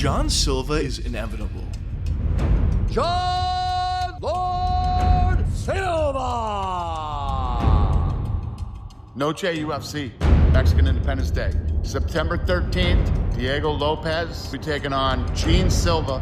John Silva is inevitable. John Lord Silva! Noche UFC, Mexican Independence Day. September 13th, Diego Lopes will be taking on Gene Silva,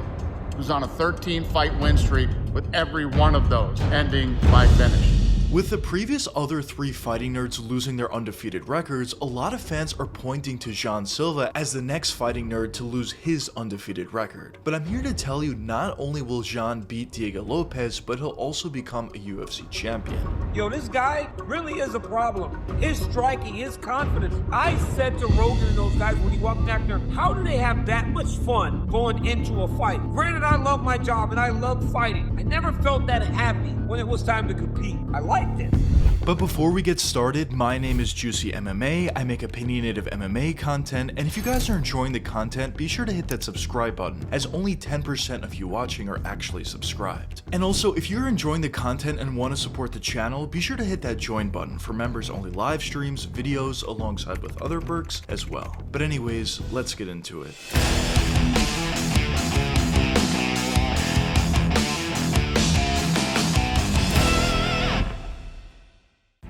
who's on a 13-fight win streak, with every one of those ending by finish. With the previous other 3 fighting nerds losing their undefeated records, a lot of fans are pointing to John Silva as the next fighting nerd to lose his undefeated record. But I'm here to tell you, not only will John beat Diego Lopes, but he'll also become a UFC champion. Yo, this guy really is a problem. His striking, his confidence. I said to Rogan and those guys when he walked back there, how do they have that much fun going into a fight? Granted, I love my job and I love fighting. I never felt that happy when it was time to compete. I liked it. But before we get started, my name is JuicyMMA. I make opinionative MMA content, and if you guys are enjoying the content, be sure to hit that subscribe button, as only 10% of you watching are actually subscribed. And also, if you're enjoying the content and want to support the channel, be sure to hit that join button for members only live streams, videos, alongside with other perks as well. But anyways, let's get into it.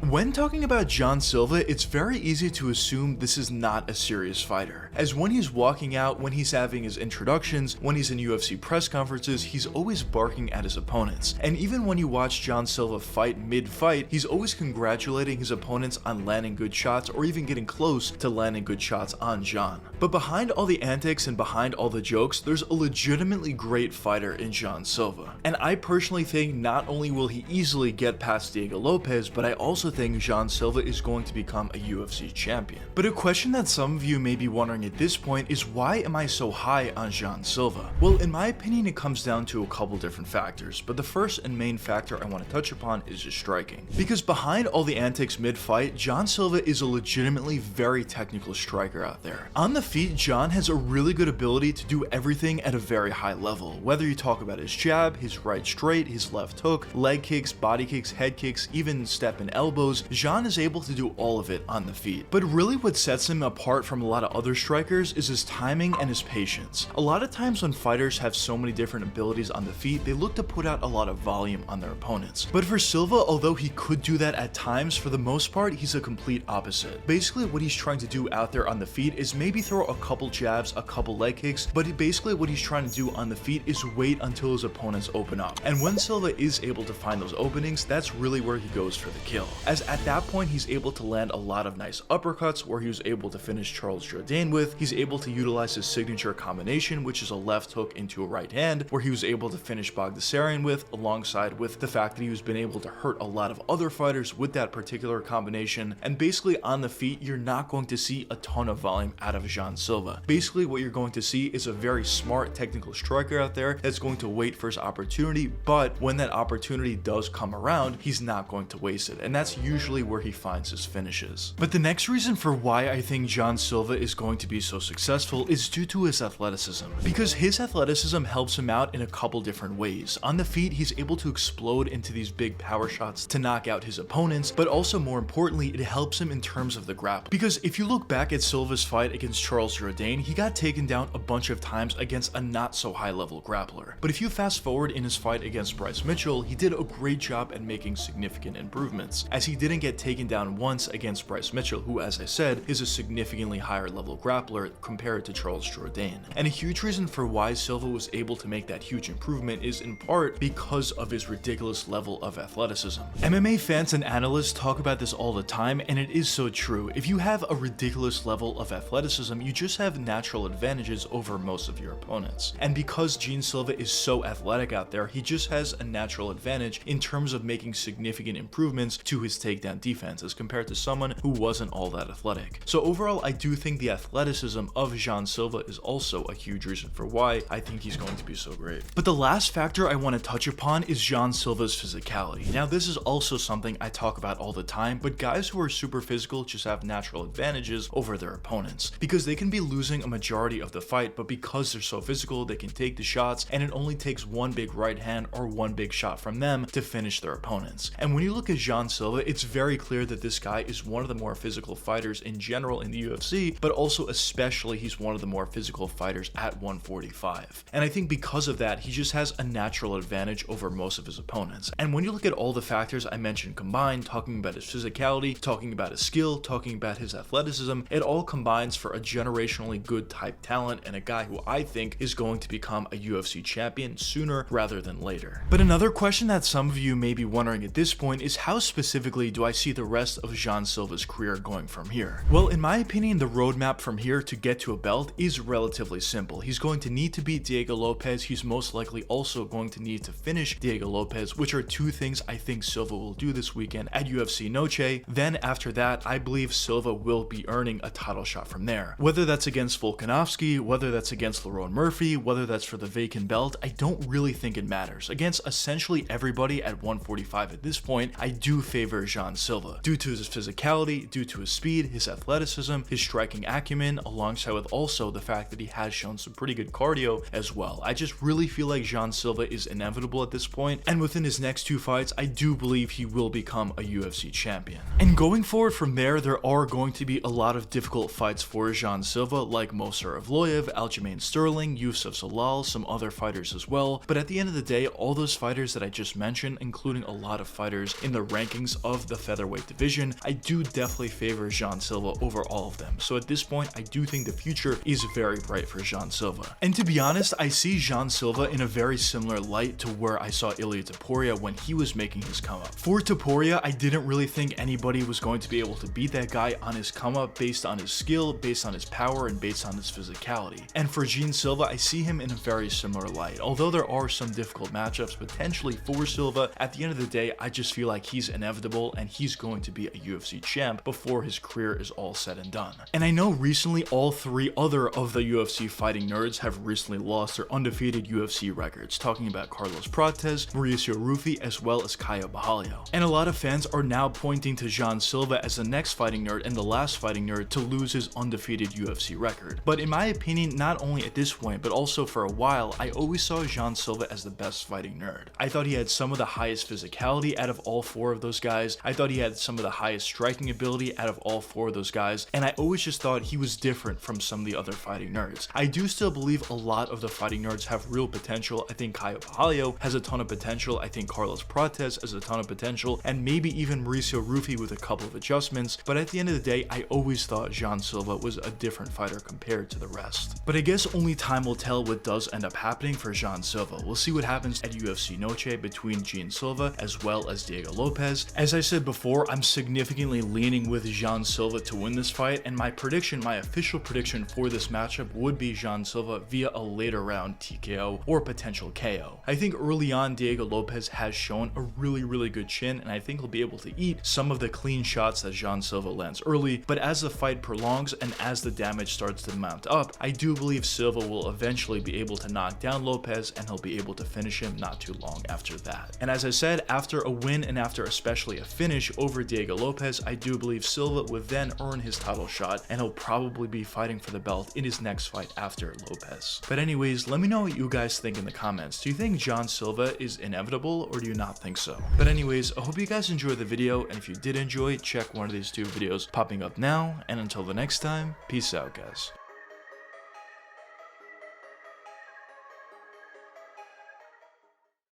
When talking about John Silva, it's very easy to assume this is not a serious fighter, as when he's walking out, when he's having his introductions, when he's in UFC press conferences, he's always barking at his opponents. And even when you watch John Silva fight mid-fight, he's always congratulating his opponents on landing good shots or even getting close to landing good shots on John. But behind all the antics and behind all the jokes, there's a legitimately great fighter in John Silva. And I personally think not only will he easily get past Diego Lopes, but I also think John Silva is going to become a UFC champion. But a question that some of you may be wondering at this point is, why am I so high on John Silva? Well, in my opinion, it comes down to a couple different factors, but the first and main factor I want to touch upon is his striking. Because behind all the antics mid-fight, John Silva is a legitimately very technical striker out there. On the feet, John has a really good ability to do everything at a very high level, whether you talk about his jab, his right straight, his left hook, leg kicks, body kicks, head kicks, even step and elbows. John is able to do all of it on the feet. But really what sets him apart from a lot of other strikers is his timing and his patience. A lot of times when fighters have so many different abilities on the feet, they look to put out a lot of volume on their opponents. But for Silva, although he could do that at times, for the most part, he's a complete opposite. Basically what he's trying to do out there on the feet is maybe throw a couple jabs, a couple leg kicks, but basically what he's trying to do on the feet is wait until his opponents open up. And when Silva is able to find those openings, that's really where he goes for the kill. As at that point, he's able to land a lot of nice uppercuts where he was able to finish Charles Jourdain with. He's able to utilize his signature combination, which is a left hook into a right hand, where he was able to finish Bogdasarian with, alongside with the fact that he was been able to hurt a lot of other fighters with that particular combination. And basically on the feet, you're not going to see a ton of volume out of John Silva. Basically what you're going to see is a very smart technical striker out there that's going to wait for his opportunity, but when that opportunity does come around, he's not going to waste it. And that's usually where he finds his finishes. But the next reason for why I think John Silva is going to be so successful is due to his athleticism. Because his athleticism helps him out in a couple different ways. On the feet, he's able to explode into these big power shots to knock out his opponents, but also more importantly, it helps him in terms of the grapple. Because if you look back at Silva's fight against Charles Jourdain, he got taken down a bunch of times against a not so high level grappler. But if you fast forward in his fight against Bryce Mitchell, he did a great job at making significant improvements, as he didn't get taken down once against Bryce Mitchell, who, as I said, is a significantly higher level grappler compared to Charles Jourdain. And a huge reason for why Silva was able to make that huge improvement is in part because of his ridiculous level of athleticism. MMA fans and analysts talk about this all the time, and it is so true. If you have a ridiculous level of athleticism, you just have natural advantages over most of your opponents. And because Gene Silva is so athletic out there, he just has a natural advantage in terms of making significant improvements to his takedown defense as compared to someone who wasn't all that athletic. So overall, I do think the athleticism of John Silva is also a huge reason for why I think he's going to be so great. But the last factor I want to touch upon is John Silva's physicality. Now, this is also something I talk about all the time, but guys who are super physical just have natural advantages over their opponents, because they can be losing a majority of the fight, but because they're so physical, they can take the shots, and it only takes one big right hand or one big shot from them to finish their opponents. And when you look at John Silva, it's very clear that this guy is one of the more physical fighters in general in the UFC, but also especially he's one of the more physical fighters at 145. And I think because of that, he just has a natural advantage over most of his opponents. And when you look at all the factors I mentioned combined, talking about his physicality, talking about his skill, talking about his athleticism, it all combines for a generationally good type talent and a guy who I think is going to become a UFC champion sooner rather than later. But another question that some of you may be wondering at this point is how specifically do I see the rest of Jean Silva's career going from here? Well, in my opinion, the roadmap from here to get to a belt is relatively simple. He's going to need to beat Diego Lopes. He's most likely also going to need to finish Diego Lopes, which are two things I think Silva will do this weekend at UFC Noche. Then after that, I believe Silva will be earning a title shot from there. Whether that's against Volkanovski, whether that's against Lerone Murphy, whether that's for the vacant belt, I don't really think it matters. Against essentially everybody at 145 at this point, I do favor Jean Silva due to his physicality, due to his speed, his athleticism, his striking acumen, alongside with also the fact that he has shown some pretty good cardio as well. I just really feel like Jean Silva is inevitable at this point, and within his next two fights, I do believe he will become a UFC champion. And going forward from there are going to be a lot of difficult fights for Jean Silva, like Movsar Evloev, Aljamain Sterling, Youssef Zalal, some other fighters as well. But at the end of the day, all those fighters that I just mentioned, including a lot of fighters in the rankings of the featherweight division, I do definitely favor Jean Silva over all of them. So at this point, I do think the future is very bright for Jean Silva. And to be honest, I see Jean Silva in a very similar light to where I saw Ilia Topuria when he was making his come up. For Topuria, I didn't really think anybody was going to be able to beat that guy on his come up based on his skill, based on his power, and based on his physicality. And for Jean Silva, I see him in a very similar light. Although there are some difficult matchups potentially for Silva, at the end of the day, I just feel like he's inevitable and he's going to be a UFC champ before his career is all said and done. And I know recently all three other of the UFC fighting nerds have recently lost their undefeated UFC records, talking about Carlos Prates, Mauricio Rufy, as well as Caio Borralho. And a lot of fans are now pointing to Jean Silva as the next fighting nerd and the last fighting nerd to lose his undefeated UFC record. But in my opinion, not only at this point, but also for a while, I always saw Jean Silva as the best fighting nerd. I thought he had some of the highest physicality out of all four of those guys. I thought he had some of the highest striking ability out of all four of those guys. And I always just thought he was different from some of the other fighting nerds. I do still believe a lot of the fighting nerds have real potential. I think Caio Borralho has a ton of potential. I think Carlos Prates has a ton of potential, and maybe even Mauricio Rufy with a couple of adjustments. But at the end of the day, I always thought Jean Silva was a different fighter compared to the rest. But I guess only time will tell what does end up happening for Jean Silva. We'll see what happens at UFC Noche between Jean Silva as well as Diego Lopes. As I said before, I'm significantly leaning with Jean Silva to win this fight, and my prediction, my official prediction for this matchup would be Jean Silva via a later round TKO or potential KO. I think early on Diego Lopes has shown a really good chin, and I think he'll be able to eat some of the clean shots that Jean Silva lands early, but as the fight prolongs and as the damage starts to mount up, I do believe Silva will eventually be able to knock down Lopes and he'll be able to finish him not too long after that. And as I said, after a win and after especially a finish over Diego Lopes, I do believe Silva would then earn his title shot and he'll probably be fighting for the belt in his next fight after Lopes. But anyways, let me know what you guys think in the comments. Do you think Jean Silva is inevitable or do you not think so? But anyways, I hope you guys enjoyed the video, and if you did enjoy, check one of these two videos popping up now, and until the next time, peace out guys.